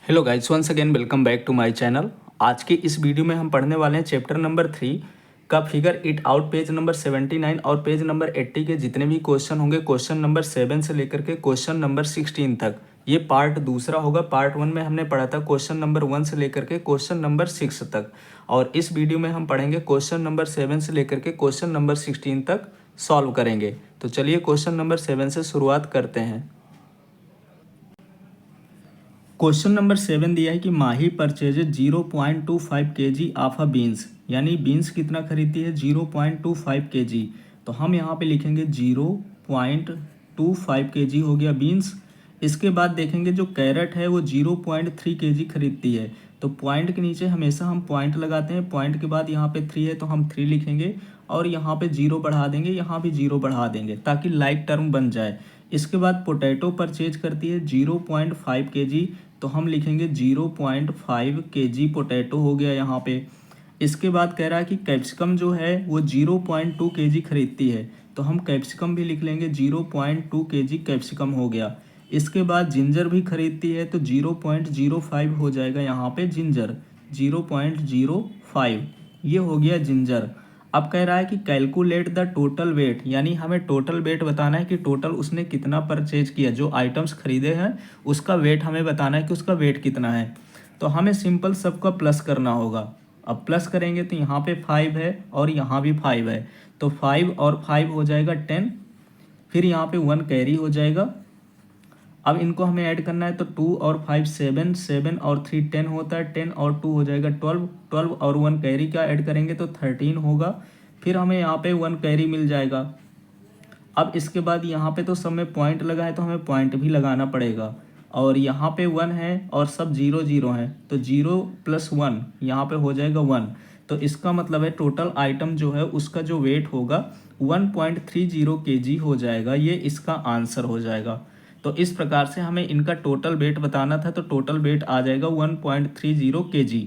Hello guys, once again welcome back to my channel. आज के इस वीडियो में हम पढ़ने वाले हैं चैप्टर नंबर 3 का figure it out page number 79 और पेज नंबर 80 के जितने भी क्वेश्चन होंगे क्वेश्चन नंबर 7 से लेकर के क्वेश्चन नंबर 16 तक। ये पार्ट दूसरा होगा। पार्ट 1 में हमने पढ़ा था क्वेश्चन नंबर 1 से लेकर के क्वेश्चन नंबर 6 तक, और इस वीडियो में हम पढ़ेंगे क्वेश्चन नंबर 7 से लेकर के क्वेश्चन नंबर 16 तक सॉल्व करेंगे। तो चलिए क्वेश्चन नंबर 7 से शुरुआत करते हैं। क्वेश्चन नंबर 7 दिया है कि Mahi purchases 0.25 kg of a beans, यानी बीन्स कितना खरीदती है 0.25 kg। तो हम यहाँ पे लिखेंगे 0.25 kg हो गया बीन्स। इसके बाद देखेंगे जो कैरेट है वो 0.3 kg खरीदती है। तो पॉइंट के नीचे हमेशा हम पॉइंट लगाते हैं, पॉइंट के बाद यहाँ पे 3 है तो हम 3 लिखेंगे और यहाँ पे 0 बढ़ा देंगे, यहाँ भी 0 बढ़ा देंगे ताकि लाइक टर्म बन जाए। इसके बाद पोटैटो परचेज करती है 0.5 kg, तो हम लिखेंगे 0.5 kg पोटैटो हो गया यहाँ पे। इसके बाद कह रहा है कि कैप्सिकम जो है वो 0.2 kg खरीदती है, तो हम कैप्सिकम भी लिख लेंगे 0.2 kg कैप्सिकम हो गया। इसके बाद जिंजर भी खरीदती है तो 0.05 हो जाएगा यहाँ पे जिंजर, 0.05 ये हो गया जिंजर। अब कह रहा है कि कैलकुलेट द टोटल वेट, यानी हमें टोटल वेट बताना है कि टोटल उसने कितना परचेज किया, जो आइटम्स खरीदे हैं उसका वेट हमें बताना है कि उसका वेट कितना है। तो हमें सिंपल सबका प्लस करना होगा। अब प्लस करेंगे तो यहाँ पे 5 है और यहाँ भी 5 है, तो 5 और 5 हो जाएगा 10, फिर यहाँ पे 1 कैरी हो जाएगा। अब इनको हमें ऐड करना है तो 2 और 5 7, 7 और 3 10 होता है, 10 और 2 हो जाएगा 12, 12 और 1 कैरी का ऐड करेंगे तो 13 होगा। फिर हमें यहाँ पे 1 कैरी मिल जाएगा। अब इसके बाद यहाँ पे तो सब में पॉइंट लगा है तो हमें पॉइंट भी लगाना पड़ेगा, और यहाँ पे 1 है और सब 0 0 है, तो 0 + 1 यहाँ पे हो जाएगा 1। तो इसका मतलब है टोटल आइटम जो है उसका जो वेट होगा 1.30 kg हो जाएगा। ये इसका आंसर हो जाएगा। तो इस प्रकार से हमें इनका टोटल वेट बताना था, तो टोटल वेट आ जाएगा 1.30 kg।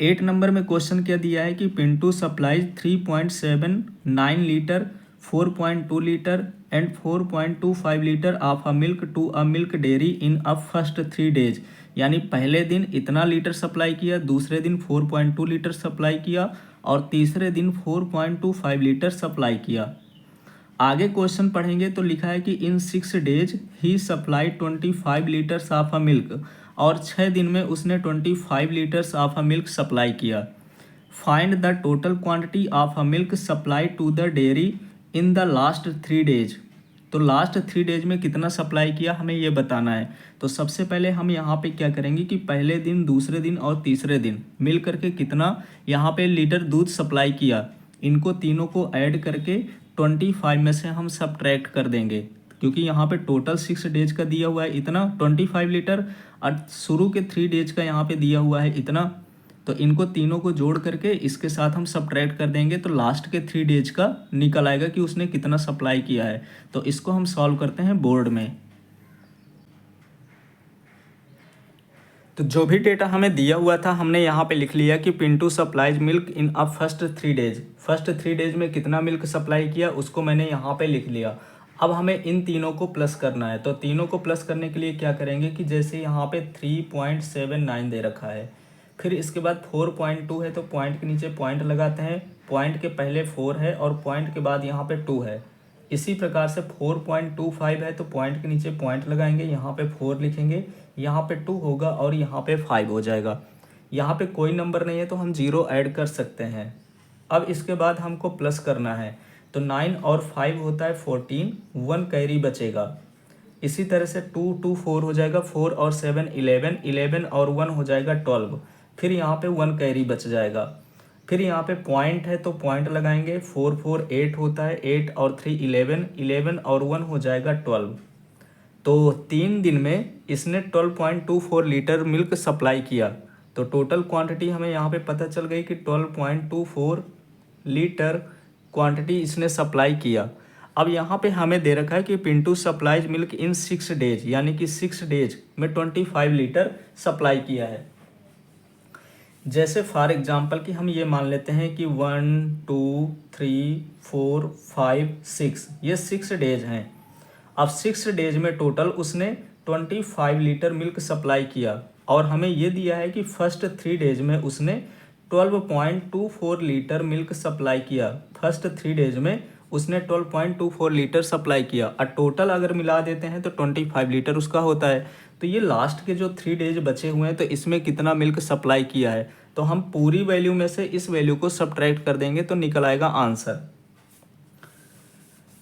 8 नंबर में क्वेश्चन क्या दिया है कि Pintu supplies 3.79 litre, 4.2 litre and 4.25 litre of a milk to a milk dairy in a first 3 days, यानी पहले दिन इतना लीटर सप्लाई किया, दूसरे दिन 4.2 लीटर सप्लाई किया और तीसरे दिन 4.25 लीटर सप्लाई किया। आगे क्वेश्चन पढ़ेंगे तो लिखा है कि in 6 days he supply 25 litres of a milk, और 6 दिन में उसने 25 litres of a milk supply किया। Find the total quantity of a milk supply to the dairy in the last 3 days. तो लास्ट 3 डेज में कितना सप्लाई किया हमें ये बताना है। तो सबसे पहले हम यहाँ पे क्या करेंगे कि पहले दिन, दूसरे दिन और तीसरे दिन मिल करके कितना यहाँ पे लीटर दूध सप्लाई किया, इनको तीनों को ऐड करके 25 में से हम सब्ट्रैक्ट कर देंगे, क्योंकि यहाँ पे टोटल 6 डेज का दिया हुआ है इतना 25 लीटर, और शुरू के 3 डेज का यहाँ पे दिया हुआ है इतना। तो इनको तीनों को जोड़ करके इसके साथ हम सब्ट्रैक्ट कर देंगे, तो लास्ट के 3 डेज का निकल आएगा कि उसने कितना सप्लाई किया है। तो इसको हम सॉल्व करते हैं बोर्ड में। तो जो भी डेटा हमें दिया हुआ था हमने यहाँ पे लिख लिया कि Pintu supplies milk in a first 3 days. First 3 days में कितना मिल्क सप्लाई किया उसको मैंने यहाँ पे लिख लिया। अब हमें इन तीनों को प्लस करना है, तो तीनों को प्लस करने के लिए क्या करेंगे कि जैसे यहाँ पे 3.79 दे रखा है, फिर इसके बाद 4.2 है तो पॉइंट के नीचे पॉइंट लगाते हैं, पॉइंट के पहले 4 है और पॉइंट के बाद यहाँ पे 2 है। इसी प्रकार से 4.25 है तो पॉइंट के नीचे पॉइंट लगाएंगे, यहाँ पे 4 लिखेंगे, यहाँ पे 2 होगा और यहाँ पे 5 हो जाएगा। यहाँ पे कोई नंबर नहीं है तो हम 0 ऐड कर सकते हैं। अब इसके बाद हमको प्लस करना है, तो 9 और 5 होता है 14, 1 कैरी बचेगा। इसी तरह से 2 2 4 हो जाएगा, 4 और 7 11, 11 और 1 हो जाएगा 12, फिर यहाँ पे 1 कैरी बच जाएगा। फिर यहाँ पे पॉइंट है तो पॉइंट लगाएंगे, 4 4 8 होता है, 8 और 3 11, 11 और 1 हो जाएगा 12। तो 3 दिन में इसने 12.24 लीटर मिल्क सप्लाई किया। तो टोटल क्वांटिटी हमें यहाँ पे पता चल गई कि 12.24 लीटर क्वांटिटी इसने सप्लाई किया। अब यहाँ पे हमें दे रखा है कि Pintu supplies milk in 6 days, यानी कि 6 डेज में 25 लीटर सप्लाई किया है। जैसे फॉर एग्जांपल कि हम ये मान लेते हैं कि 1 2 3 4 5 6 ये 6 डेज हैं। अब 6 डेज में टोटल उसने 25 लीटर मिल्क सप्लाई किया और हमें ये दिया है कि फर्स्ट 3 डेज में उसने 12.24 लीटर मिल्क सप्लाई किया। फर्स्ट 3 डेज में उसने 12.24 लीटर सप्लाई किया और टोटल अगर मिला देते हैं तो 25 लीटर उसका होता है। तो ये लास्ट के जो 3 डेज बचे हुए हैं तो इसमें कितना मिल्क सप्लाई किया है, तो हम पूरी वैल्यू में से इस वैल्यू को सब्ट्रैक्ट कर देंगे तो निकल आएगा आंसर।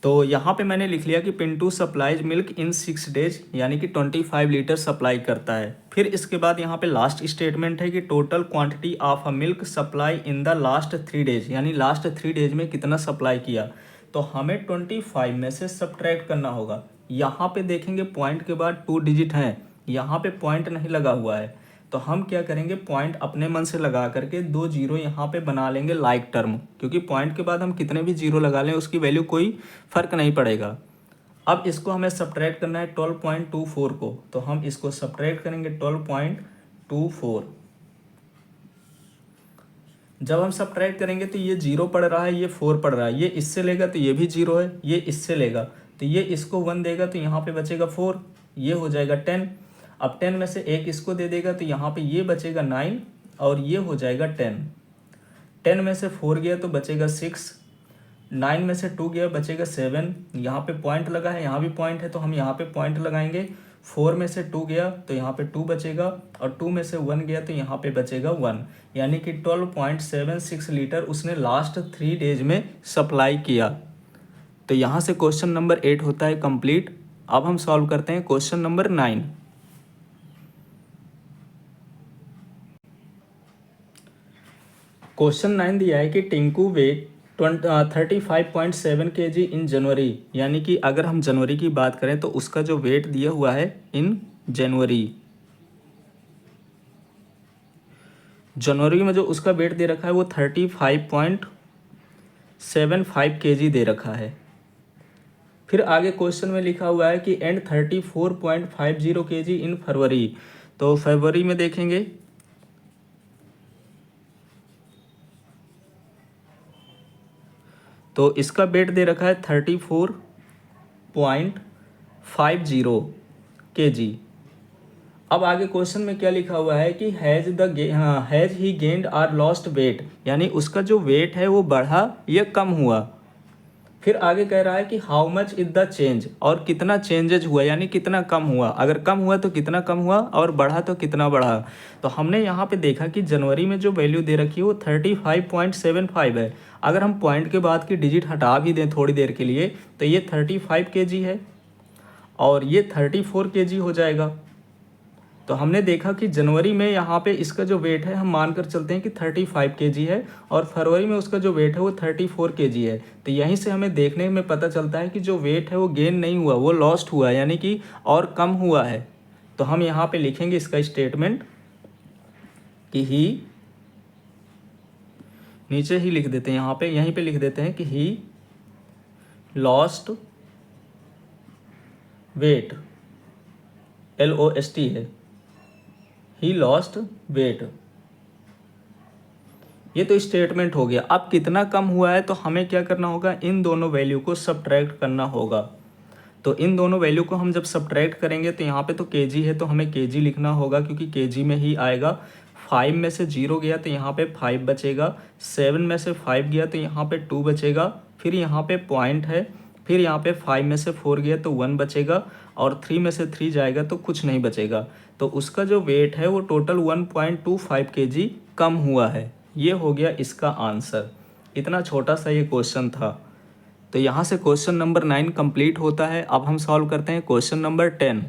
तो यहाँ पे मैंने लिख लिया कि Pintu supplies milk in 6 days, यानी कि 25 लीटर सप्लाई करता है। फिर इसके बाद यहाँ पे लास्ट स्टेटमेंट है कि total quantity of a milk supply in the last 3 days, यानी लास्ट 3 डेज में कितना सप्लाई किया। तो हमें 25 में से सब्ट्रैक्ट करना होगा। यहाँ पे देखेंगे पॉइंट के बाद 2 डिजिट हैं, यहाँ पे पॉइंट नहीं लगा हुआ है, तो हम क्या करेंगे, पॉइंट अपने मन से लगा करके 2 जीरो यहाँ पे बना लेंगे लाइक टर्म, क्योंकि पॉइंट के बाद हम कितने भी जीरो लगा लें उसकी वैल्यू कोई फ़र्क नहीं पड़ेगा। अब इसको हमें सब्ट्रैक्ट करना है 12.24 को, तो हम इसको सब्ट्रैक्ट करेंगे 12.24। जब हम सब्ट्रैक्ट करेंगे तो ये 0 पड़ रहा है, ये 4 पड़ रहा है, ये इससे लेगा तो ये भी 0 है, ये इससे लेगा तो ये इसको 1 देगा तो यहाँ पे बचेगा 4, ये हो जाएगा 10। अब 10 में से 1 इसको दे देगा तो यहाँ पे ये बचेगा 9 और ये हो जाएगा 10। 10 में से 4 गया तो बचेगा 6, 9 में से 2 गया बचेगा 7, यहाँ पे पॉइंट लगा है, यहाँ भी पॉइंट है तो हम यहाँ पे पॉइंट लगाएंगे। 4 में से 2 गया तो यहाँ पे 2 बचेगा और 2 में से 1 गया तो यहाँ पे बचेगा 1, यानी कि 12.76 लीटर उसने लास्ट 3 डेज में सप्लाई किया। तो यहाँ से क्वेश्चन नंबर 8 होता है कंप्लीट। अब हम सॉल्व करते हैं क्वेश्चन नंबर 9। क्वेश्चन 9 दिया है कि टिंकू वेट 35.7 kg इन जनवरी, यानी कि अगर हम जनवरी की बात करें तो उसका जो वेट दिया हुआ है इन जनवरी में जो उसका वेट दे रखा है वो 35.75 kg दे रखा है। फिर आगे क्वेश्चन में लिखा हुआ है कि एंड 34.50 kg इन फरवरी, तो फरवरी में देखेंगे तो इसका वेट दे रखा है 34.50 kg। अब आगे क्वेश्चन में क्या लिखा हुआ है कि has he gained or lost weight, यानी उसका जो वेट है वो बढ़ा या कम हुआ। फिर आगे कह रहा है कि how much is the change, और कितना चेंजेज हुआ, यानी कितना कम हुआ, अगर कम हुआ तो कितना कम हुआ और बढ़ा तो कितना बढ़ा। तो हमने यहाँ पे देखा कि जनवरी में जो वैल्यू दे रखी है वो 35.75 है। अगर हम पॉइंट के बाद की डिजिट हटा भी दें थोड़ी देर के लिए तो ये 35 kg है और ये 34 kg हो जाएगा। तो हमने देखा कि जनवरी में यहाँ पे इसका जो वेट है हम मानकर चलते हैं कि 35 kg है और फरवरी में उसका जो वेट है वो 34 kg है। तो यहीं से हमें देखने में पता चलता है कि जो वेट है वो गेन नहीं हुआ, वो लॉस्ट हुआ, यानी कि और कम हुआ है। तो हम यहाँ पे लिखेंगे इसका स्टेटमेंट कि ही, नीचे ही लिख देते हैं, यहाँ पे यहीं पे लिख देते हैं कि ही लॉस्ट वेट, LOST है, ही लॉस्ट वेट। ये तो स्टेटमेंट हो गया। अब कितना कम हुआ है तो हमें क्या करना होगा, इन दोनों वैल्यू को सब्ट्रैक्ट करना होगा। तो इन दोनों वैल्यू को हम जब सब्ट्रैक्ट करेंगे तो यहाँ पे तो kg है तो हमें kg लिखना होगा क्योंकि kg में ही आएगा। 5 में से 0 गया तो यहाँ पे 5 बचेगा, 7 में से 5 गया तो यहाँ पे 2 बचेगा, फिर यहाँ पे पॉइंट है, फिर यहाँ पे 5 में से 4 गया तो 1 बचेगा और 3 में से 3 जाएगा तो कुछ नहीं बचेगा। तो उसका जो वेट है वो टोटल 1.25 kg कम हुआ है। ये हो गया इसका आंसर। इतना छोटा सा ये क्वेश्चन था। तो यहाँ से क्वेश्चन नंबर 9 कंप्लीट होता है। अब हम सॉल्व करते हैं क्वेश्चन नंबर 10।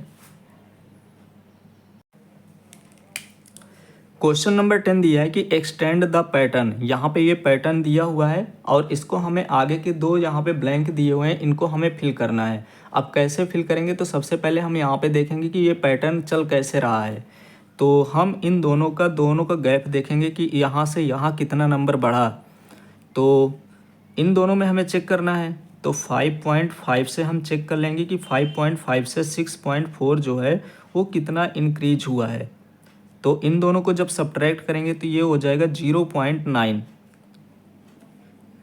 क्वेश्चन नंबर 10 दिया है कि एक्सटेंड द पैटर्न। यहाँ पे ये पैटर्न दिया हुआ है और इसको हमें आगे के 2 यहाँ पे ब्लैंक दिए हुए हैं, इनको हमें फिल करना है। अब कैसे फिल करेंगे, तो सबसे पहले हम यहाँ पे देखेंगे कि ये पैटर्न चल कैसे रहा है। तो हम इन दोनों का गैप देखेंगे कि यहाँ से यहाँ कितना नंबर बढ़ा। तो इन दोनों में हमें चेक करना है, तो 5.5 से हम चेक कर लेंगे कि 5.5 से 6.4 जो है वो कितना इंक्रीज हुआ है। तो इन दोनों को जब सब्ट्रैक्ट करेंगे तो ये हो जाएगा 0.9।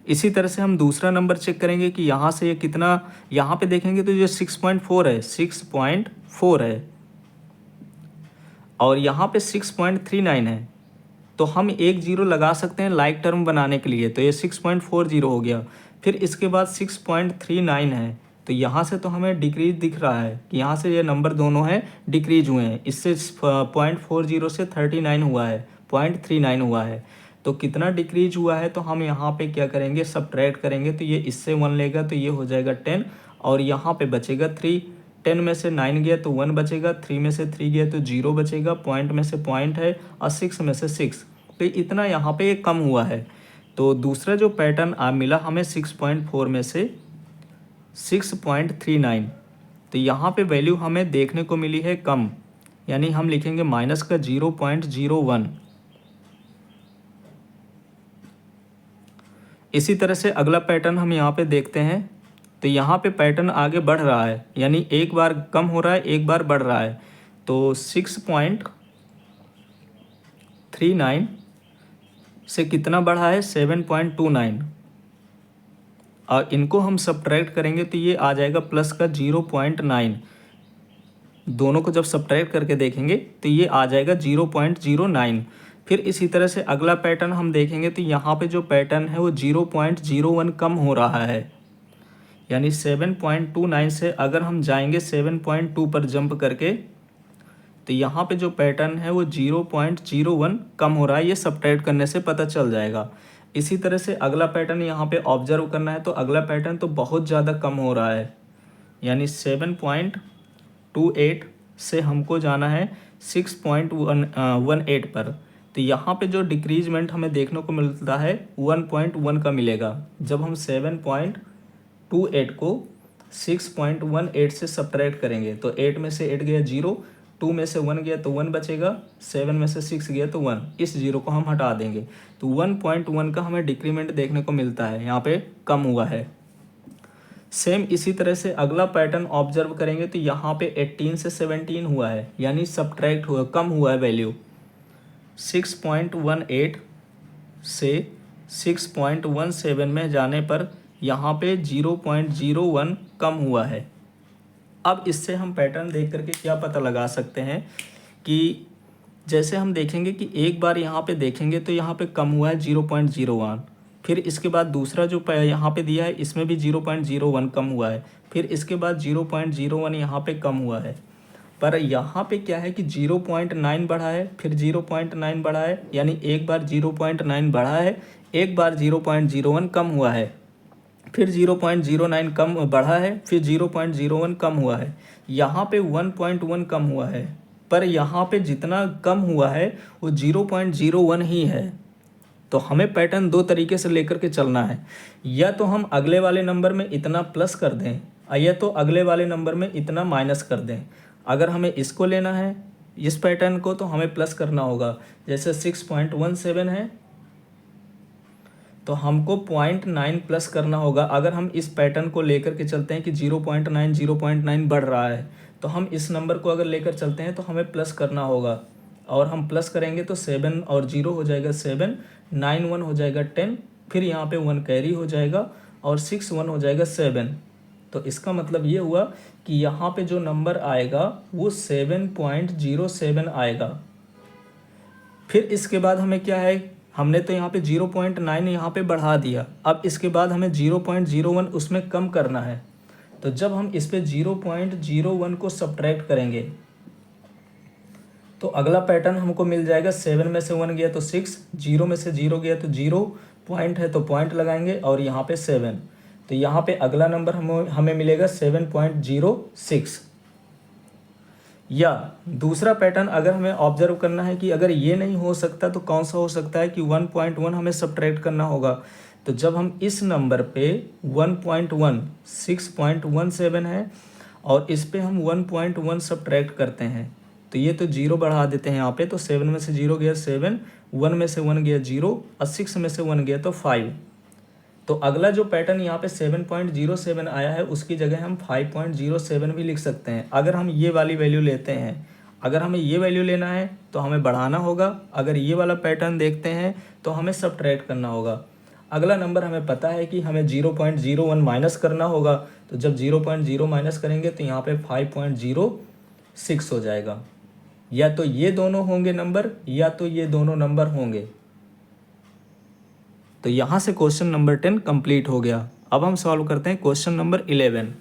इसी तरह से हम दूसरा नंबर चेक करेंगे कि यहाँ से ये कितना, यहाँ पे देखेंगे तो ये 6.4 है, 6.4 है। और यहाँ पे 6.39 है, तो हम एक जीरो लगा सकते हैं लाइक टर्म बनाने के लिए, तो ये 6.40 हो गया। फिर इसके बाद 6.39 है, तो यहाँ से तो हमें डिक्रीज दिख रहा है कि यहाँ से ये नंबर दोनों हैं डिक्रीज हुए हैं, इससे 0.40 से 39 हुआ है, 0.39 हुआ है। तो कितना डिक्रीज हुआ है, तो हम यहाँ पे क्या करेंगे, सब्ट्रैक्ट करेंगे, तो ये इससे 1 लेगा तो ये हो जाएगा 10, और यहाँ पे बचेगा 3। 10 में से 9 गया तो 1 बचेगा, 3 में से 3 गया तो 0 बचेगा, पॉइंट में से पॉइंट है, और 6 में से 6, तो इतना यहाँ पे कम हुआ है। तो दूसरा जो पैटर्न मिला हमें 6.4 में से 6.39, तो यहाँ पे वैल्यू हमें देखने को मिली है कम, यानी हम लिखेंगे माइनस का 0.01। इसी तरह से अगला पैटर्न हम यहाँ पे देखते हैं, तो यहाँ पे पैटर्न आगे बढ़ रहा है, यानी एक बार कम हो रहा है एक बार बढ़ रहा है। तो 6.39 से कितना बढ़ा है, 7.29, और इनको हम सब्ट्रैक्ट करेंगे तो ये आ जाएगा प्लस का 0.9। दोनों को जब सब्ट्रैक्ट करके देखेंगे तो ये आ जाएगा 0.09। फिर इसी तरह से अगला पैटर्न हम देखेंगे, तो यहाँ पे जो पैटर्न है वो 0.01 कम हो रहा है, यानी 7.29 से अगर हम जाएंगे 7.2 पर जंप करके, तो यहाँ पे जो पैटर्न है वो 0.01 कम हो रहा है, ये सब्ट्रैक्ट करने से पता चल जाएगा। इसी तरह से अगला पैटर्न यहाँ पे ऑब्जर्व करना है, तो अगला पैटर्न तो बहुत ज़्यादा कम हो रहा है, यानी 7.28 से हमको जाना है 6.18 पर। तो यहाँ पे जो डिक्रीजमेंट हमें देखने को मिलता है 1.1 का मिलेगा, जब हम 7.28 को 6.18 से सब्ट्रैक्ट करेंगे, तो 8 में से 8 गया 0, 2 में से 1 गया तो 1 बचेगा, 7 में से 6 गया तो 1, इस जीरो को हम हटा देंगे, तो 1.1 का हमें डिक्रीमेंट देखने को मिलता है, यहाँ पे कम हुआ है। सेम इसी तरह से अगला पैटर्न ऑब्जर्व करेंगे, तो यहाँ पे 18 से 17 हुआ है, यानी सब्ट्रैक्ट हुआ, कम हुआ है वैल्यू। 6.18 से 6.17 में जाने पर यहाँ पे 0.01 कम हुआ है। अब इससे हम पैटर्न देख करके क्या पता लगा सकते हैं कि जैसे हम देखेंगे कि एक बार यहाँ पे देखेंगे तो यहाँ पे कम हुआ है 0.01, फिर इसके बाद दूसरा जो यहाँ पे दिया है इसमें भी 0.01 कम हुआ है, फिर इसके बाद 0.01 यहाँ पे कम हुआ है। पर यहाँ पे क्या है कि 0.9 बढ़ा है, फिर 0.9 बढ़ा है, यानी एक बार 0.9 बढ़ा है, एक बार 0.01 कम हुआ है, फिर 0.09 कम बढ़ा है, फिर 0.01 कम हुआ है, यहाँ पे 1.1 कम हुआ है। पर यहाँ पे जितना कम हुआ है वो 0.01 ही है। तो हमें पैटर्न दो तरीके से लेकर के चलना है, या तो हम अगले वाले नंबर में इतना प्लस कर दें, या तो अगले वाले नंबर में इतना माइनस कर दें। अगर हमें इसको लेना है इस पैटर्न को, तो हमें प्लस करना होगा। जैसे 6.17 है तो हमको 0.9 प्लस करना होगा। अगर हम इस पैटर्न को लेकर के चलते हैं कि 0.9 बढ़ रहा है, तो हम इस नंबर को अगर लेकर चलते हैं तो हमें प्लस करना होगा, और हम प्लस करेंगे तो 7 और 0 हो जाएगा 7, 9 1 हो जाएगा 10, फिर यहाँ पे 1 कैरी हो जाएगा, और 6 1 हो जाएगा 7। तो इसका मतलब ये हुआ कि यहाँ पे जो नंबर आएगा वो 7.07 आएगा। फिर इसके बाद हमें क्या है, हमने तो यहाँ पे 0.9 यहाँ पे बढ़ा दिया, अब इसके बाद हमें 0.01 उसमें कम करना है। तो जब हम इस पे 0.01 को सब्ट्रैक्ट करेंगे तो अगला पैटर्न हमको मिल जाएगा। 7 में से 1 गया तो 6, 0 में से 0 गया तो 0, पॉइंट है तो पॉइंट लगाएंगे, और यहाँ पे 7, तो यहाँ पे अगला नंबर हमें मिलेगा 7.06। या दूसरा पैटर्न अगर हमें ऑब्जर्व करना है कि अगर ये नहीं हो सकता तो कौन सा हो सकता है कि 1.1 हमें सब्ट्रैक्ट करना होगा। तो जब हम इस नंबर पे 1.1 6.17 है और इस पे हम 1.1 सब्ट्रैक्ट करते हैं, तो ये तो 0 बढ़ा देते हैं यहाँ पे, तो 7 में से 0 गया 7, 1 में से 1 गया 0, और 6 में से 1 गया तो 5। तो अगला जो पैटर्न यहाँ पे 7.07 आया है उसकी जगह हम 5.07 भी लिख सकते हैं। अगर हम ये वाली वैल्यू लेते हैं, अगर हमें ये वैल्यू लेना है तो हमें बढ़ाना होगा, अगर ये वाला पैटर्न देखते हैं तो हमें सब्ट्रैक्ट करना होगा। अगला नंबर हमें पता है कि हमें 0.01 माइनस करना होगा, तो जब 0.0 माइनस करेंगे तो यहाँ पे 5.06 हो जाएगा। या तो ये दोनों होंगे नंबर या तो ये दोनों नंबर होंगे। तो यहाँ से क्वेश्चन नंबर 10 कंप्लीट हो गया। अब हम सॉल्व करते हैं क्वेश्चन नंबर 11।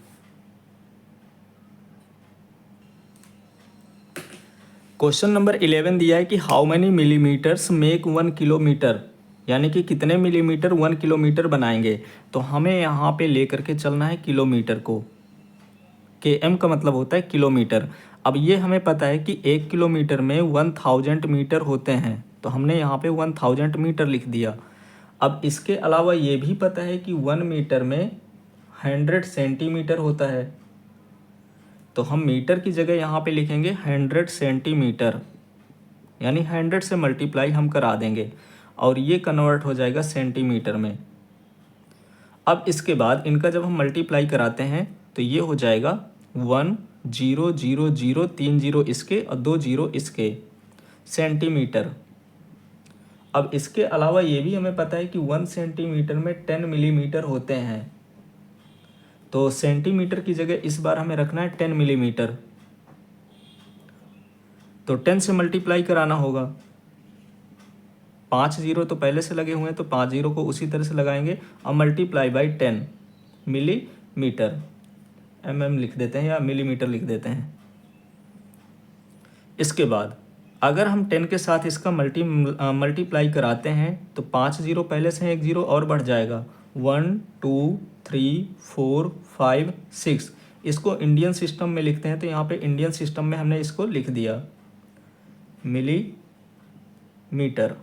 क्वेश्चन नंबर 11 दिया है कि how many millimetres make 1 kilometre, यानी कि कितने मिलीमीटर 1 किलोमीटर बनाएंगे। तो हमें यहाँ पे लेकर के चलना है किलोमीटर को, के एम का मतलब होता है किलोमीटर। अब ये हमें पता है कि 1 किलोमीटर में 1000 मीटर होते हैं, तो हमने यहाँ पे 1000 मीटर लिख दिया। अब इसके अलावा ये भी पता है कि 1 मीटर में 100 सेंटीमीटर होता है, तो हम मीटर की जगह यहाँ पे लिखेंगे 100 सेंटीमीटर, यानी 100 से मल्टीप्लाई हम करा देंगे और ये कन्वर्ट हो जाएगा सेंटीमीटर में। अब इसके बाद इनका जब हम मल्टीप्लाई कराते हैं तो ये हो जाएगा 1 0 0 0 3 0 इसके और 2 0 इसके सेंटीमीटर। अब इसके अलावा ये भी हमें पता है कि 1 सेंटीमीटर में 10 मिलीमीटर होते हैं, तो सेंटीमीटर की जगह इस बार हमें रखना है 10 मिलीमीटर, तो 10 से मल्टीप्लाई कराना होगा। 5 0 तो पहले से लगे हुए हैं, तो 5 0 को उसी तरह से लगाएंगे और मल्टीप्लाई बाई 10 मिलीमीटर, mm लिख देते हैं या मिलीमीटर लिख देते हैं। इसके बाद अगर हम 10 के साथ इसका मल्टीप्लाई कराते हैं तो 5 0 पहले से 1 0 और बढ़ जाएगा, 1 2 3 4 5 6। इसको इंडियन सिस्टम में लिखते हैं, तो यहाँ पे इंडियन सिस्टम में हमने इसको लिख दिया मिलीमीटर।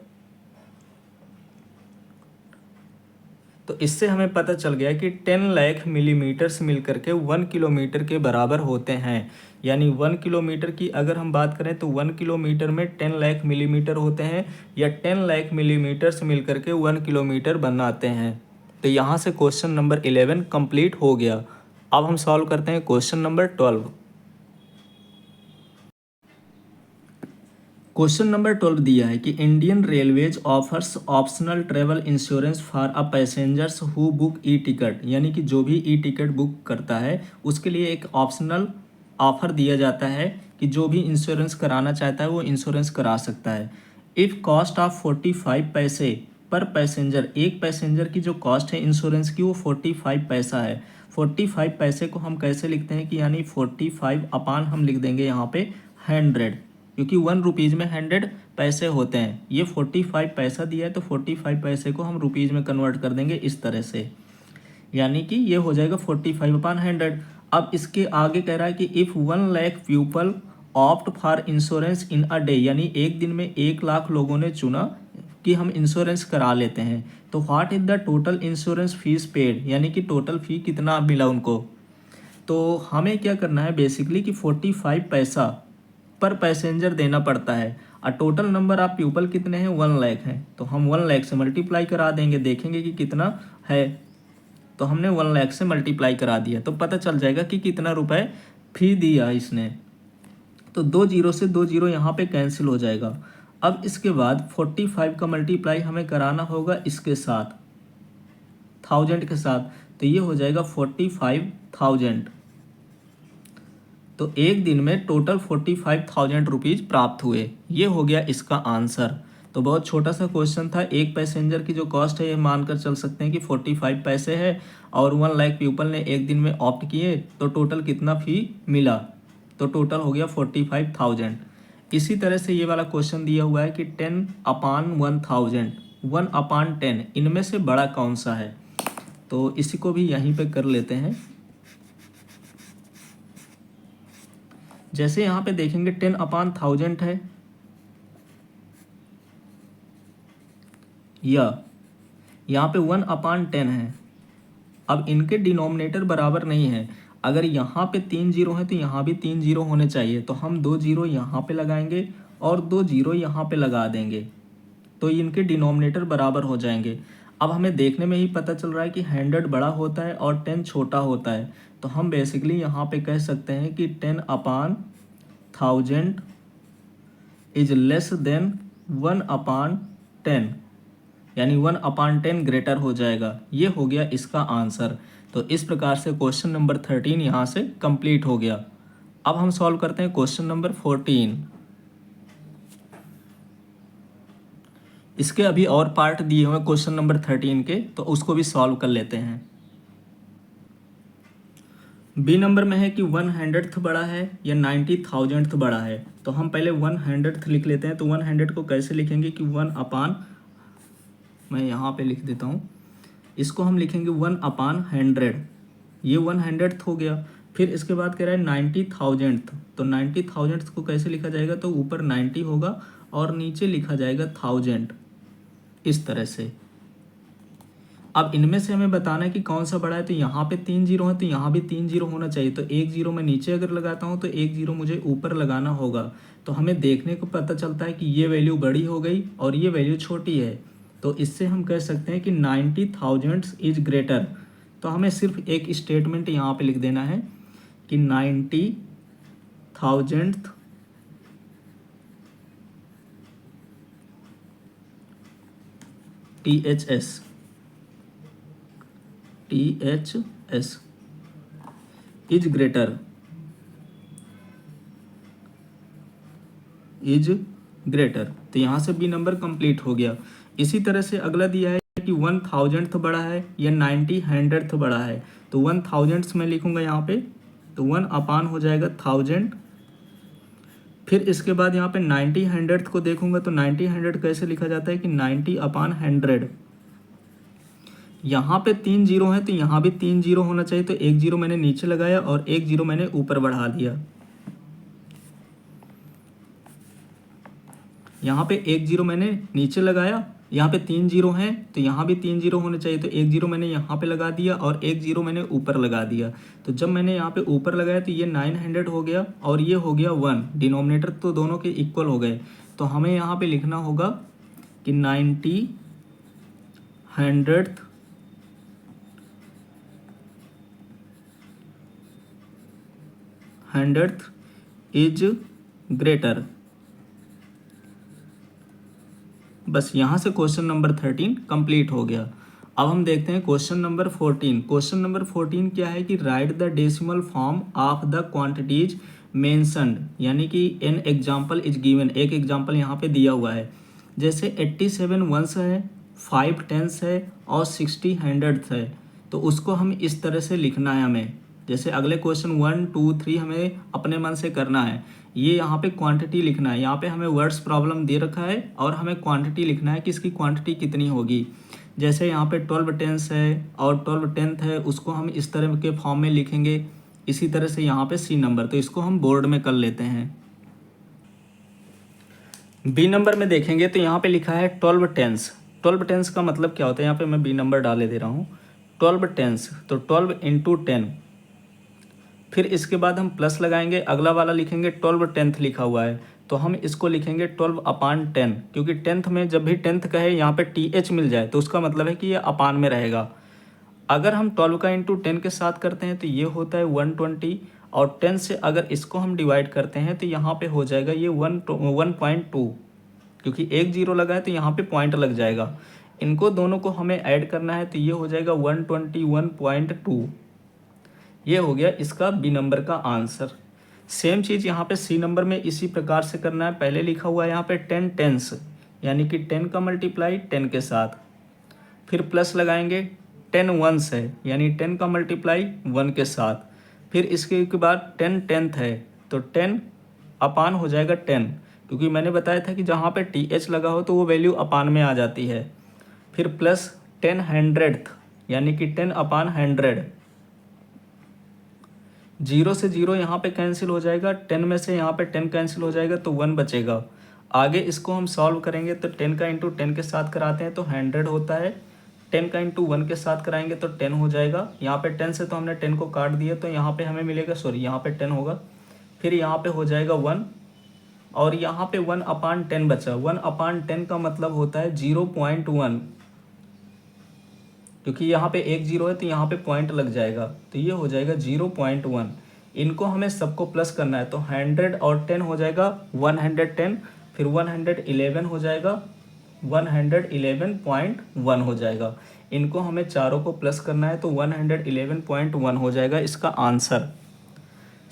तो इससे हमें पता चल गया कि 10 लाख मिलीमीटर्स मिलकर के 1 किलोमीटर के बराबर होते हैं। यानी 1 किलोमीटर की अगर हम बात करें तो 1 किलोमीटर में 10 लाख मिलीमीटर होते हैं, या 10 लाख मिलीमीटर्स मिलकर के 1 किलोमीटर बनाते हैं। तो यहाँ से क्वेश्चन नंबर 11 कंप्लीट हो गया। अब हम सॉल्व करते हैं क्वेश्चन नंबर 12। क्वेश्चन नंबर 12 दिया है कि Indian railways offers optional travel insurance for a passengers who book e ticket, यानी कि जो भी ई टिकट बुक करता है उसके लिए एक ऑप्शनल ऑफर दिया जाता है कि जो भी इंश्योरेंस कराना चाहता है वो इंश्योरेंस करा सकता है। इफ़ कॉस्ट ऑफ 45 पैसे पर पैसेंजर, एक पैसेंजर की जो कॉस्ट है इंश्योरेंस की वो 45 पैसा है। 45 पैसे को हम कैसे लिखते हैं कि यानी 45 अपान हम लिख देंगे यहाँ पे 100, क्योंकि 1 रुपीज़ में 100 पैसे होते हैं। ये 45 पैसा दिया है तो 45 पैसे को हम रुपीज़ में कन्वर्ट कर देंगे इस तरह से, यानी कि ये हो जाएगा 45 अपान 100। अब इसके आगे कह रहा है कि if 1 lakh people opt for insurance in a day, यानी एक दिन में 1 लाख लोगों ने चुना कि हम इंश्योरेंस करा लेते हैं, तो what is the total insurance fees paid, यानी कि टोटल फ़ी कितना मिला उनको। तो हमें क्या करना है बेसिकली कि 45 पैसा पर पैसेंजर देना पड़ता है और टोटल नंबर ऑफ पीपल कितने हैं 1 लाख हैं, तो हम 1 लाख से मल्टीप्लाई करा देंगे, देखेंगे कि कितना है। तो हमने 1 लाख से मल्टीप्लाई करा दिया तो पता चल जाएगा कि कितना रुपए फी दिया इसने। तो 2 0 से 2 0 यहाँ पे कैंसिल हो जाएगा। अब इसके बाद 45 का मल्टीप्लाई हमें कराना होगा इसके साथ 1000 के साथ, तो ये हो जाएगा 45,000। तो एक दिन में टोटल 45,000 रुपीज़ प्राप्त हुए। ये हो गया इसका आंसर। तो बहुत छोटा सा क्वेश्चन था। एक पैसेंजर की जो कॉस्ट है ये मानकर चल सकते हैं कि 45 पैसे है और 1 लाख पीपल ने एक दिन में ऑप्ट किए तो टोटल कितना फ़ी मिला, तो टोटल हो गया 45,000। इसी तरह से ये वाला क्वेश्चन दिया हुआ है कि 10 अपान 1000, 1 अपान 10 इनमें से बड़ा कौन सा है, तो इसी को भी यहीं पे कर लेते हैं। जैसे यहाँ पे देखेंगे 10 अपान 1000 है, या यहाँ पे 1 अपान 10 है। अब इनके डिनोमिनेटर बराबर नहीं है। अगर यहाँ पे 3 जीरो है तो यहाँ भी 3 जीरो होने चाहिए, तो हम 2 जीरो यहाँ पे लगाएंगे और 2 जीरो यहाँ पे लगा देंगे, तो इनके डिनोमिनेटर बराबर हो जाएंगे। अब हमें देखने में ही पता चल रहा है कि 100 बड़ा होता है और 10 छोटा होता है, तो हम बेसिकली यहाँ पे कह सकते हैं कि 10 अपान 1000 इज लेस देन 1 अपान 10, यानी 1 अपान 10 ग्रेटर हो जाएगा। ये हो गया इसका आंसर। तो इस प्रकार से क्वेश्चन नंबर 13 यहाँ से कंप्लीट हो गया। अब हम सॉल्व करते हैं क्वेश्चन नंबर 14। इसके अभी और पार्ट दिए हुए क्वेश्चन नंबर 13 के, तो उसको भी सॉल्व कर लेते हैं। बी नंबर में है कि 100th बड़ा है या 90,000th बड़ा है। तो हम पहले 100th लिख लेते हैं। तो 100 को कैसे लिखेंगे कि 1/, मैं यहाँ पे लिख देता हूँ, इसको हम लिखेंगे 1/100। ये 100th हो गया। फिर इसके बाद कह रहा है 90,000th। तो 90,000th को कैसे लिखा जाएगा, तो ऊपर 90 होगा और नीचे लिखा जाएगा 1000, इस तरह से। अब इनमें से हमें बताना है कि कौन सा बड़ा है। तो यहाँ पे 3 जीरो है, तो यहाँ भी 3 जीरो होना चाहिए। तो एक जीरो मैं नीचे अगर लगाता हूँ तो एक जीरो मुझे ऊपर लगाना होगा। तो हमें देखने को पता चलता है कि ये वैल्यू बड़ी हो गई और ये वैल्यू छोटी है। तो इससे हम कह सकते हैं कि 90,000 इज ग्रेटर। तो हमें सिर्फ एक स्टेटमेंट यहाँ पे लिख देना है कि 90,000 THS इज ग्रेटर तो यहाँ से बी नंबर कंप्लीट हो गया। इसी तरह से अगला दिया है कि 1000th बड़ा है या 90 बड़ा है। तो 1000 मैं लिखूंगा यहाँ पे, तो 1 हो जाएगा 1000। फिर इसके बाद यहाँ पे 90 को देखूंगा तो 90 कैसे लिखा जाता है कि 90/100। यहाँ पे 3 जीरो है तो यहाँ भी 3 जीरो होना चाहिए। तो एक जीरो मैंने नीचे लगाया और एक जीरो मैंने ऊपर बढ़ा दिया। यहाँ पे एक जीरो मैंने नीचे लगाया, यहाँ पे 3 जीरो हैं तो यहाँ भी 3 जीरो होने चाहिए। तो एक जीरो मैंने यहाँ पे लगा दिया और एक जीरो मैंने ऊपर लगा दिया। तो जब मैंने यहाँ पे ऊपर लगाया तो ये 900 हो गया और ये हो गया 1। डिनोमिनेटर तो दोनों के इक्वल हो गए। तो हमें यहाँ पे लिखना होगा कि 100th इज ग्रेटर। बस यहाँ से क्वेश्चन नंबर 13 कंप्लीट हो गया। अब हम देखते हैं क्वेश्चन नंबर 14। क्वेश्चन नंबर 14 क्या है कि right the decimal form of the quantities mentioned, यानी कि एन एग्जाम्पल इज गिवन। एक एग्जाम्पल यहाँ पे दिया हुआ है, जैसे 87 वंस है, 5 टेंस है और 60 हंड्रेड्स है। तो उसको हम इस तरह से लिखना है हमें। जैसे अगले क्वेश्चन 1 2 3 हमें अपने मन से करना है। ये यहाँ पे क्वांटिटी लिखना है। यहाँ पे हमें वर्ड्स प्रॉब्लम दे रखा है और हमें क्वांटिटी लिखना है कि इसकी क्वांटिटी कितनी होगी। जैसे यहाँ पे 12 टेंस है और 12 टेंथ है, उसको हम इस तरह के फॉर्म में लिखेंगे। इसी तरह से यहाँ पे सी नंबर, तो इसको हम बोर्ड में कर लेते हैं। बी नंबर में देखेंगे तो यहाँ पे लिखा है 12 टेंस। 12 टेंस का मतलब क्या होता है, यहाँ पे मैं बी नंबर डाले दे रहा हूँ। 12 टेंस तो 12 इंटू 10। फिर इसके बाद हम प्लस लगाएंगे, अगला वाला लिखेंगे 12 टेंथ लिखा हुआ है तो हम इसको लिखेंगे 12/10, क्योंकि टेंथ में जब भी टेंथ कहे यहाँ पे TH मिल जाए तो उसका मतलब है कि ये अपान में रहेगा। अगर हम 12 का इंटू 10 के साथ करते हैं तो ये होता है 120, और 10 से अगर इसको हम डिवाइड करते हैं तो यहाँ पे हो जाएगा ये 1.2, क्योंकि एक जीरो लगा है तो यहाँ पे पॉइंट लग जाएगा। इनको दोनों को हमें ऐड करना है तो ये हो जाएगा 121.2। ये हो गया इसका बी नंबर का आंसर। सेम चीज़ यहाँ पे सी नंबर में इसी प्रकार से करना है। पहले लिखा हुआ है यहाँ पे 10 टेंस, यानी कि 10 का मल्टीप्लाई 10 के साथ, फिर प्लस लगाएंगे। 10 वंस है यानी 10 का मल्टीप्लाई 1 के साथ, फिर इसके बाद 10 टेंथ है तो 10 अपान हो जाएगा 10, क्योंकि मैंने बताया था कि जहाँ पे TH लगा हो तो वो वैल्यू अपान में आ जाती है। फिर प्लस 10 हंड्रेड्थ यानी कि 10/100। जीरो से जीरो यहाँ पे कैंसिल हो जाएगा, 10 में से यहाँ पे 10 कैंसिल हो जाएगा तो 1 बचेगा। आगे इसको हम सॉल्व करेंगे तो 10 का इंटू 10 के साथ कराते हैं तो 100 होता है। 10 का इंटू 1 के साथ कराएंगे तो 10 हो जाएगा। यहाँ पे 10 से तो हमने 10 को काट दिया तो यहाँ पे हमें मिलेगा, सॉरी यहाँ पे 10 होगा, फिर यहाँ पे हो जाएगा 1 और यहाँ पे 1/10 बचा। 1/10 का मतलब होता है 0.1, क्योंकि यहाँ पे एक जीरो है तो यहाँ पे पॉइंट लग जाएगा तो ये हो जाएगा 0.1। इनको हमें सबको प्लस करना है तो 100 और 10 हो जाएगा 110, फिर 111 हो जाएगा, 111.1 हो जाएगा। इनको हमें चारों को प्लस करना है तो 111.1 हो जाएगा इसका आंसर।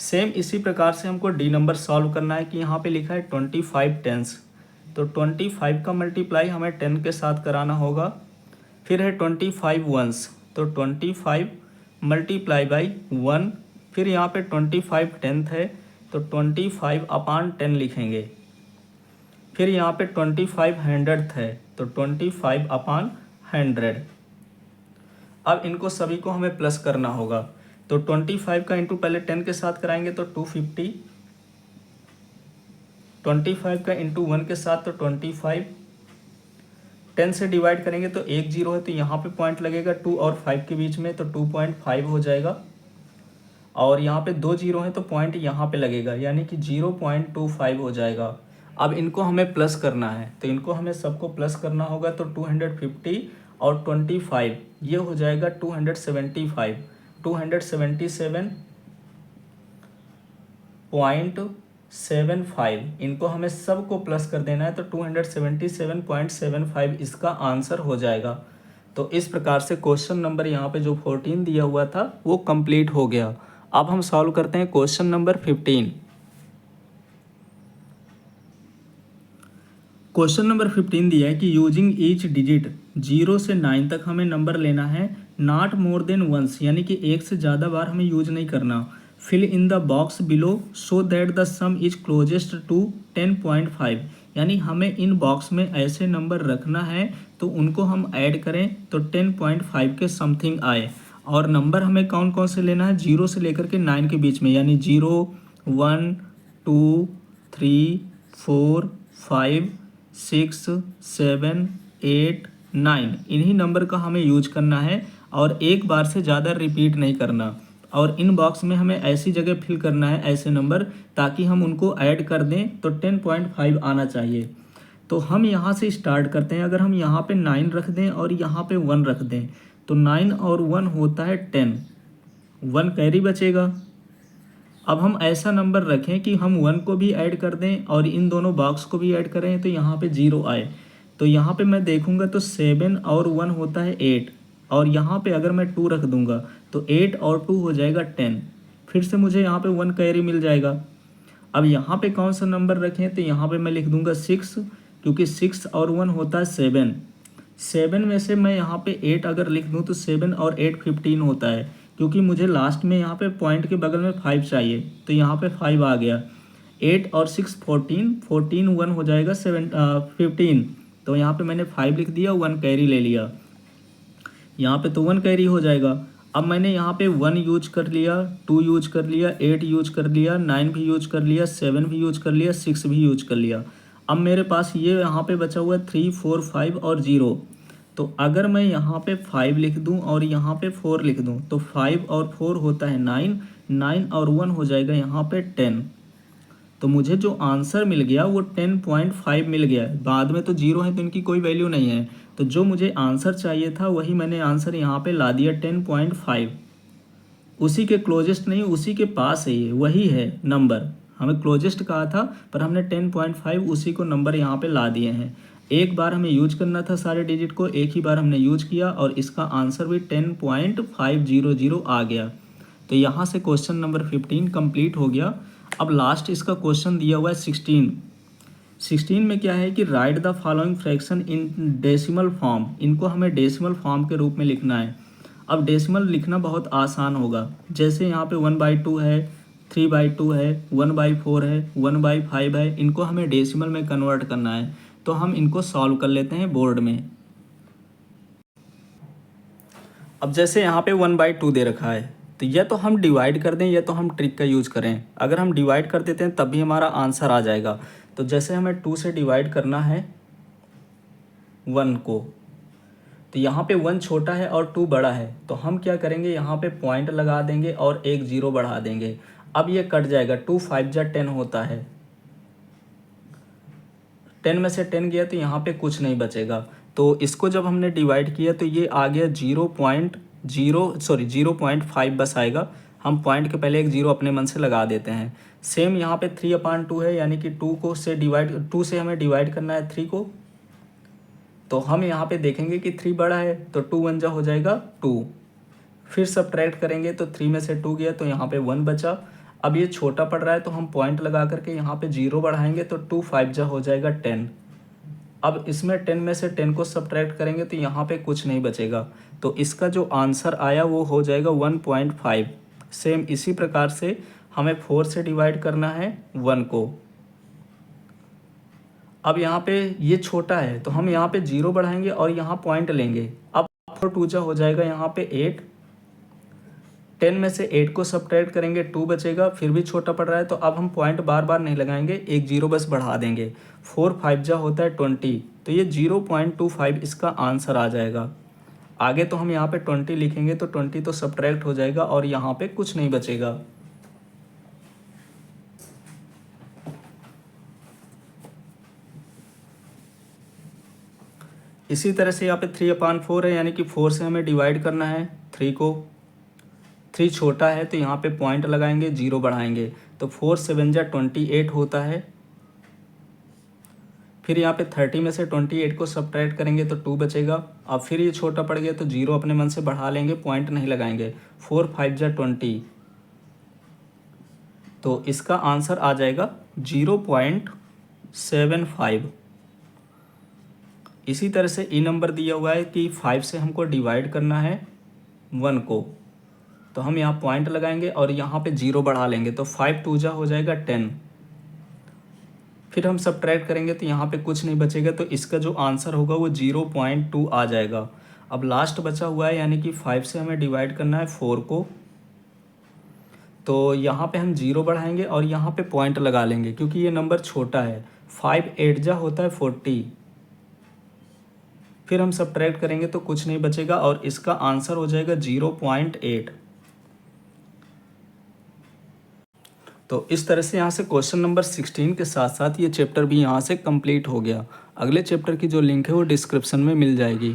सेम इसी प्रकार से हमको डी नंबर सॉल्व करना है कि यहाँ पे लिखा है 25 टेंस, तो 25 का मल्टीप्लाई हमें 10 के साथ कराना होगा। फिर है 25 वंस, तो 25 मल्टीप्लाई बाई 1। फिर यहाँ पे 25 टेंथ है, तो 25 अपान 10 लिखेंगे। फिर यहाँ पे 25 हंड्रेड्थ है, तो 25 अपान 100। अब इनको सभी को हमें प्लस करना होगा। तो 25 का इंटू पहले 10 के साथ कराएंगे तो 250, 25 का इंटू 1 के साथ तो 25, 10 से डिवाइड करेंगे तो 1 जीरो है, तो यहाँ पे पॉइंट लगेगा 2 और 5 के बीच में, तो 2.5 हो जाएगा। और यहाँ पे 2 जीरो है तो पॉइंट यहाँ पे लगेगा, यानी कि 0.25 हो जाएगा। अब इनको हमें प्लस करना है, तो इनको हमें सबको प्लस करना होगा। तो 250 और 25 ये हो जाएगा 275, 277.75। इनको हमें सबको प्लस कर देना है, तो 277.75 इसका आंसर हो जाएगा। तो इस प्रकार से क्वेश्चन नंबर यहाँ पे जो 14 दिया हुआ था वो कंप्लीट हो गया। अब हम सॉल्व करते हैं क्वेश्चन नंबर 15। क्वेश्चन नंबर 15 दिया है कि यूजिंग ईच डिजिट 0 से 9 तक हमें नंबर लेना है, नॉट मोर देन वंस, यानी कि एक से ज़्यादा बार हमें यूज नहीं करना। Fill in the box below so that the sum is closest to 10.5, यानी हमें इन बॉक्स में ऐसे नंबर रखना है तो उनको हम ऐड करें तो 10.5 के समथिंग आए। और नंबर हमें कौन कौन से लेना है, 0 से लेकर के 9 के बीच में, यानी 0, 1, 2, 3, 4, 5, 6, 7, 8, 9, इन्हीं नंबर का हमें यूज करना है और एक बार से ज़्यादा रिपीट नहीं करना। और इन बॉक्स में हमें ऐसी जगह फिल करना है ऐसे नंबर ताकि हम उनको ऐड कर दें तो 10.5 आना चाहिए। तो हम यहाँ से स्टार्ट करते हैं। अगर हम यहाँ पे 9 रख दें और यहाँ पे 1 रख दें तो 9 और 1 होता है 10, 1 कैरी बचेगा। अब हम ऐसा नंबर रखें कि हम 1 को भी ऐड कर दें और इन दोनों बॉक्स को भी ऐड करें तो यहाँ पे 0 आए। तो यहाँ पे मैं देखूँगा तो 7 और 1 होता है 8, और यहाँ पे अगर मैं 2 रख दूँगा तो 8 और 2 हो जाएगा 10। फिर से मुझे यहाँ पे 1 कैरी मिल जाएगा। अब यहाँ पे कौन सा नंबर रखें, तो यहाँ पे मैं लिख दूँगा 6, क्योंकि 6 और 1 होता है 7। 7 में से मैं यहाँ पे 8 अगर लिख दूँ तो 7 और 8 15 होता है, क्योंकि मुझे लास्ट में यहाँ पे पॉइंट के बगल में 5 चाहिए, तो यहाँ पे 5 आ गया। 8 और 6 14, 14 1 हो जाएगा 15, तो यहाँ पे मैंने 5 लिख दिया, 1 कैरी ले लिया। यहाँ पे तो 1 कैरी हो जाएगा। अब मैंने यहाँ पे 1 यूज कर लिया, 2 यूज कर लिया, 8 यूज कर लिया, 9 भी यूज कर लिया, 7 भी यूज कर लिया, 6 भी यूज कर लिया। अब मेरे पास ये यहाँ पे बचा हुआ है 3, 4, 5 और 0। तो अगर मैं यहाँ पे 5 लिख दूँ और यहाँ पे 4 लिख दूँ तो 5 और 4 होता है 9, 9 और 1 हो जाएगा यहाँ पे 10। तो मुझे जो आंसर मिल गया वो 10.5 मिल गया। बाद में तो 0 है तो इनकी कोई वैल्यू नहीं है, तो जो मुझे आंसर चाहिए था वही मैंने आंसर यहाँ पे ला दिया 10.5। उसी के क्लोजेस्ट नहीं, उसी के पास है, ये वही है नंबर। हमें क्लोजेस्ट कहा था पर हमने 10.5 उसी को नंबर यहाँ पे ला दिए हैं। एक बार हमें यूज करना था सारे डिजिट को, एक ही बार हमने यूज किया और इसका आंसर भी 10.500 आ गया। तो यहाँ से क्वेश्चन नंबर 15 कंप्लीट हो गया। अब लास्ट इसका क्वेश्चन दिया हुआ है 16 में क्या है कि right the following fraction in decimal form. इनको हमें डेसिमल फॉर्म के रूप में लिखना है। अब डेसिमल लिखना बहुत आसान होगा, जैसे यहाँ पे 1/2 है, 3/2 है, 1/4 है, 1/5 है, इनको हमें डेसिमल में कन्वर्ट करना है। तो हम इनको सॉल्व कर लेते हैं बोर्ड में। अब जैसे यहाँ पे 1/2 दे रखा है, तो या तो हम डिवाइड कर दें या तो हम ट्रिक का यूज़ करें। अगर हम डिवाइड कर देते हैं तब भी हमारा आंसर आ जाएगा। तो जैसे हमें 2 से डिवाइड करना है 1 को, तो यहाँ पे 1 छोटा है और 2 बड़ा है, तो हम क्या करेंगे, यहाँ पे पॉइंट लगा देंगे और एक 0 बढ़ा देंगे। अब ये कट जाएगा, 2 5 जा 10 होता है, 10 में से 10 गया तो यहाँ पे कुछ नहीं बचेगा। तो इसको जब हमने डिवाइड किया तो ये आ गया 0.5 बस आएगा। हम पॉइंट के पहले एक 0 अपने मन से लगा देते हैं। सेम यहाँ पे 3/2 है, यानी कि 2 से हमें डिवाइड करना है 3 को। तो हम यहाँ पे देखेंगे कि 3 बड़ा है तो 2 1 जा हो जाएगा 2। फिर सब्ट्रैक्ट करेंगे तो 3 में से 2 गया तो यहाँ पे 1 बचा। अब ये छोटा पड़ रहा है तो हम पॉइंट लगा करके यहाँ पे 0 बढ़ाएंगे तो 2 5 जा हो जाएगा 10। अब इसमें 10 में से 10 को सब्ट्रैक्ट करेंगे तो यहाँ पे कुछ नहीं बचेगा, तो इसका जो आंसर आया वो हो जाएगा 1.5। सेम इसी प्रकार से हमें 4 से डिवाइड करना है 1 को। अब यहाँ पे ये छोटा है तो हम यहाँ पे 0 बढ़ाएंगे और यहाँ पॉइंट लेंगे। अब 4 2 जा हो जाएगा यहाँ पे 8। 10 में से 8 को सब्ट्रैक्ट करेंगे 2 बचेगा, फिर भी छोटा पड़ रहा है तो अब हम पॉइंट बार बार नहीं लगाएंगे, एक 0 बस बढ़ा देंगे। 4 5 जा होता है 20, तो ये 0.25 इसका आंसर आ जाएगा। आगे तो हम यहाँ पे 20 लिखेंगे तो 20 तो सब्ट्रैक्ट हो जाएगा और यहाँ पे कुछ नहीं बचेगा। इसी तरह से यहाँ पे 3/4 है, यानी कि 4 से हमें डिवाइड करना है 3 को। 3 छोटा है तो यहाँ पे पॉइंट लगाएंगे, 0 बढ़ाएंगे, तो 4 7 जा 28 होता है। फिर यहाँ पे 30 में से 28 को सब्ट्रैक्ट करेंगे तो 2 बचेगा। अब फिर ये छोटा पड़ गया तो 0 अपने मन से बढ़ा लेंगे, पॉइंट नहीं लगाएंगे। 4 5 जा 20, तो इसका आंसर आ जाएगा 0.75। इसी तरह से ई नंबर दिया हुआ है कि 5 से हमको डिवाइड करना है 1 को, तो हम यहाँ पॉइंट लगाएंगे और यहाँ पे 0 बढ़ा लेंगे, तो 5 2 जा हो जाएगा 10। फिर हम सब्ट्रैक्ट करेंगे तो यहाँ पे कुछ नहीं बचेगा, तो इसका जो आंसर होगा वो 0.2 आ जाएगा। अब लास्ट बचा हुआ है, यानी कि 5 से हमें डिवाइड करना है 4 को, तो यहाँ पे हम 0 बढ़ाएंगे और यहाँ पे पॉइंट लगा लेंगे क्योंकि ये नंबर छोटा है। 5 8 जा होता है 40। फिर हम सब्ट्रैक्ट करेंगे तो कुछ नहीं बचेगा और इसका आंसर हो जाएगा 0.8। तो इस तरह से यहाँ से क्वेश्चन नंबर 16 के साथ साथ ये चैप्टर भी यहाँ से कंप्लीट हो गया। अगले चैप्टर की जो लिंक है वो डिस्क्रिप्शन में मिल जाएगी।